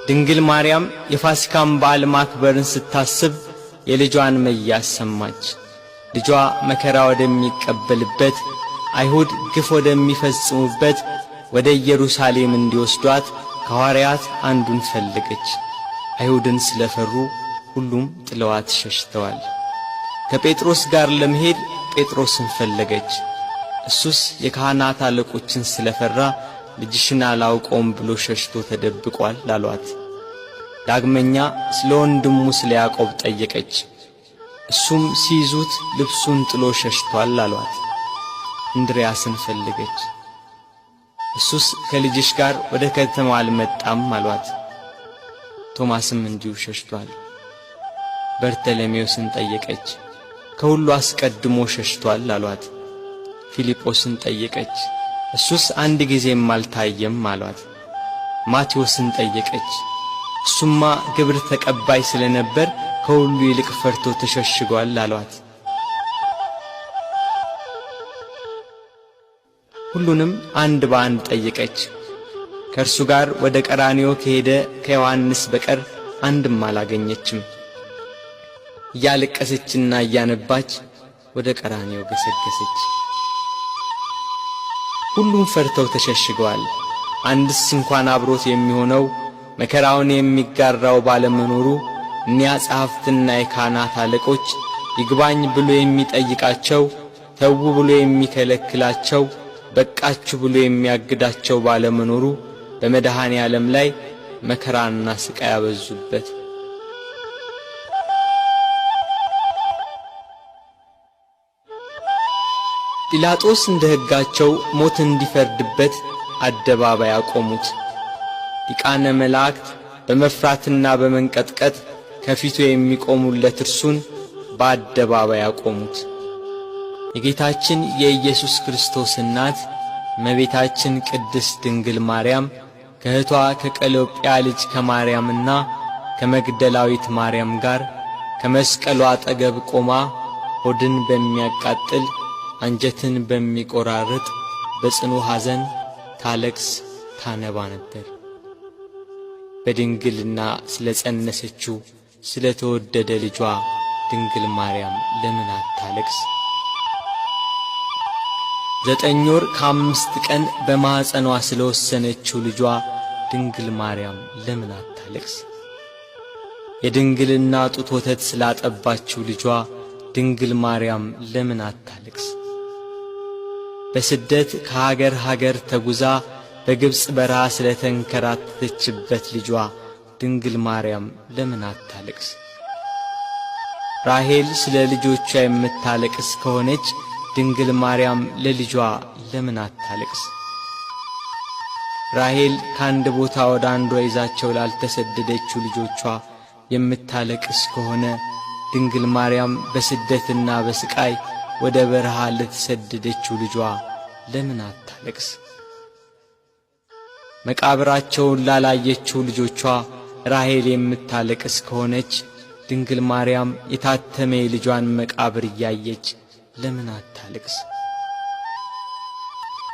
ድንግል ማርያም የፋሲካን በዓል ማክበርን ስታስብ የልጇን መያዝ ሰማች። ልጇ መከራ ወደሚቀበልበት አይሁድ ግፍ ወደሚፈጽሙበት ወደ ኢየሩሳሌም እንዲወስዷት ከሐዋርያት አንዱን ፈለገች። አይሁድን ስለፈሩ ሁሉም ጥለዋት ሸሽተዋል። ከጴጥሮስ ጋር ለመሄድ ጴጥሮስን ፈለገች። እሱስ የካህናት አለቆችን ስለፈራ ልጅሽን አላውቀውም ብሎ ሸሽቶ ተደብቋል አሏት። ዳግመኛ ስለ ወንድሙ ስለ ያዕቆብ ጠየቀች። እሱም ሲይዙት ልብሱን ጥሎ ሸሽቷል አሏት። እንድርያስን ፈለገች። እሱስ ከልጅሽ ጋር ወደ ከተማው አልመጣም አሏት። ቶማስም እንዲሁ ሸሽቷል። በርተሎሜዎስን ጠየቀች። ከሁሉ አስቀድሞ ሸሽቷል አሏት። ፊልጶስን ጠየቀች። እሱስ አንድ ጊዜም አልታየም አሏት። ማቴዎስን ጠየቀች። እሱማ ግብር ተቀባይ ስለነበር ከሁሉ ይልቅ ፈርቶ ተሸሽጓል አሏት። ሁሉንም አንድ በአንድ ጠየቀች። ከእርሱ ጋር ወደ ቀራንዮ ከሄደ ከዮሐንስ በቀር አንድም አላገኘችም። እያለቀሰችና እያነባች ወደ ቀራንዮ ገሰገሰች። ሁሉም ፈርተው ተሸሽገዋል። አንድስ እንኳን አብሮት የሚሆነው መከራውን የሚጋራው ባለመኖሩ እኒያ ጸሐፍትና የካህናት አለቆች ይግባኝ ብሎ የሚጠይቃቸው፣ ተዉ ብሎ የሚከለክላቸው፣ በቃችሁ ብሎ የሚያግዳቸው ባለመኖሩ በመድኃኔ ዓለም ላይ መከራና ስቃይ ያበዙበት። ጲላጦስ እንደ ሕጋቸው ሞት እንዲፈርድበት አደባባይ አቆሙት። ሊቃነ መላእክት በመፍራትና በመንቀጥቀጥ ከፊቱ የሚቆሙለት እርሱን በአደባባይ አቆሙት። የጌታችን የኢየሱስ ክርስቶስ እናት እመቤታችን ቅድስት ድንግል ማርያም ከእህቷ ከቀሎጵያ ልጅ ከማርያምና ከመግደላዊት ማርያም ጋር ከመስቀሉ አጠገብ ቆማ ሆድን በሚያቃጥል አንጀትን በሚቆራርጥ በጽኑ ሐዘን ታለቅስ ታነባ ነበር። በድንግልና ስለ ጸነሰችው ስለ ተወደደ ልጇ ድንግል ማርያም ለምን አታለቅስ? 9 ወር ከ5 ቀን በማኅፀኗ ስለ ወሰነችው ልጇ ድንግል ማርያም ለምን አታለቅስ? የድንግልና ጡት ወተት ስላጠባችው ልጇ ድንግል ማርያም ለምን አታለቅስ? በስደት ከሀገር ሀገር ተጉዛ በግብፅ በረሃ ስለ ተንከራተተችበት ልጇ ድንግል ማርያም ለምን አታለቅስ? ራሔል ስለ ልጆቿ የምታለቅስ ከሆነች ድንግል ማርያም ለልጇ ለምን አታለቅስ? ራሔል ከአንድ ቦታ ወደ አንዷ ይዛቸው ላልተሰደደችው ልጆቿ የምታለቅስ ከሆነ ድንግል ማርያም በስደትና በስቃይ ወደ በረሃ ለተሰደደችው ልጇ ለምን አታለቅስ? መቃብራቸውን ላላየችው ልጆቿ ራሔል የምታለቅስ ከሆነች ድንግል ማርያም የታተመ የልጇን መቃብር እያየች ለምን አታለቅስ?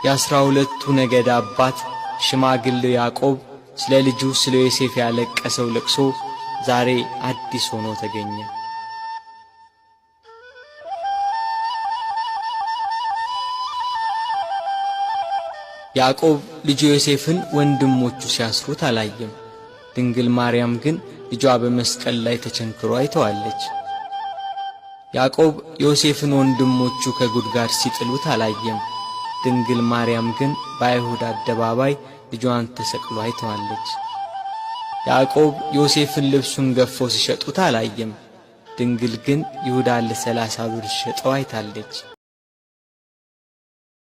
የ12ቱ ነገድ አባት ሽማግሌው ያዕቆብ ስለ ልጁ ስለ ዮሴፍ ያለቀሰው ለቅሶ ዛሬ አዲስ ሆኖ ተገኘ። ያዕቆብ ልጁ ዮሴፍን ወንድሞቹ ሲያስሩት አላየም። ድንግል ማርያም ግን ልጇ በመስቀል ላይ ተቸንክሮ አይተዋለች። ያዕቆብ ዮሴፍን ወንድሞቹ ከጉድጓድ ሲጥሉት አላየም። ድንግል ማርያም ግን በአይሁድ አደባባይ ልጇን ተሰቅሎ አይተዋለች። ያዕቆብ ዮሴፍን ልብሱን ገፈው ሲሸጡት አላየም። ድንግል ግን ይሁዳን ለ30 ብር ሸጠው አይታለች።